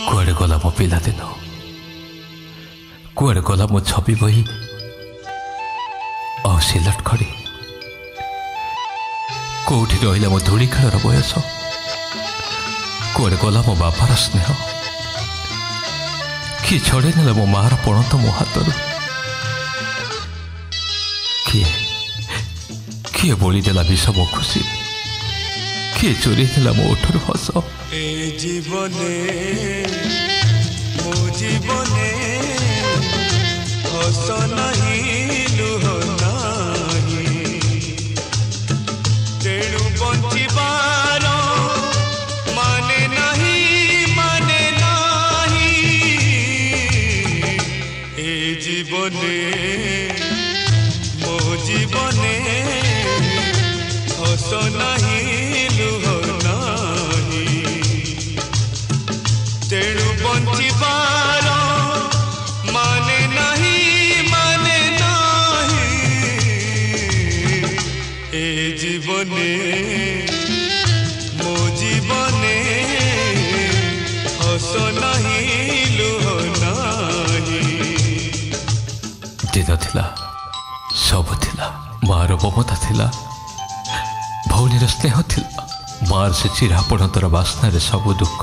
कुआड़े गला मो पिला दिन कुआड़े गला मो छवि बही आ सिलट खड़ी कौटी रहा मो धूली खेलर बयस कुआड़े गला मो बापार स्नेह किए छड़े ने मो मार पणत मो हाथ किए किए बोलीदेला विष मो खुशी किए चोरी देला मो ओठर हस जीवने मो जीवने हस नहीं लुह नहीं तेणु बंचिबार माने नहीं ए जीवने मो जीवने हस नहीं लुह तेणु बंचिबार माने नहीं ए जीवने मो जीवने हस नहीं लुह नहीं दिन थिला सब थिला मार ममता थिला भौनीर स्नेह थिला मार से चिरापणतर बास्नार सब दुख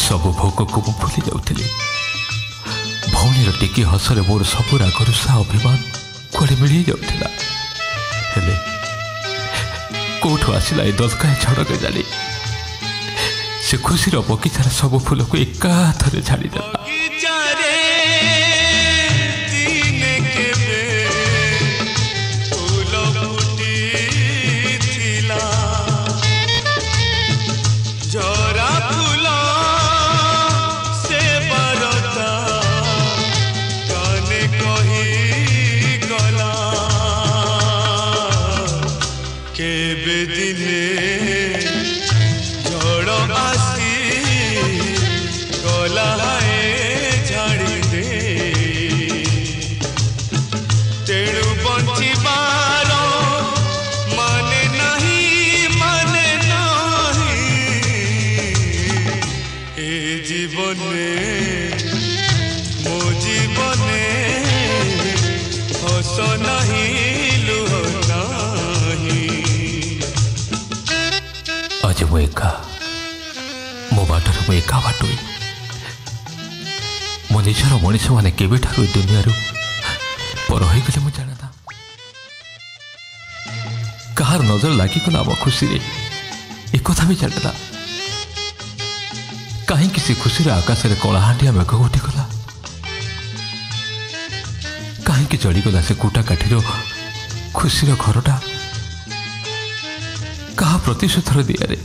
सब भोग को मु भूली जाऊली भौनीर टिकी हसरे मोर सब रागरुषा अभिमान कुआड़े मिल जाऊला हेले कौटू आसला ए दलकाए झड़क जाली से खुशीर बगीचार सब फूल को एका हाथ झाड़ीदेला जीवने मो जीवने हस नहीं लुह नहीं आज मु एका मो बाटर मु एका बाटुई मो निजर मनीष मैंने केवे ठारू दुनिया पर हो गले मु जाना कहार नजर लगिगला आम खुशी एक भी जाना कहीं किसी खुशी आकाश में कलाहांडिया मेघ उठीगला कहीं जड़ीगला से कुटा काठीर खुशी घरटा कहा प्रतिशोधर दियारे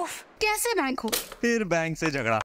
उफ, कैसे बैंक हो? फिर बैंक से झगड़ा।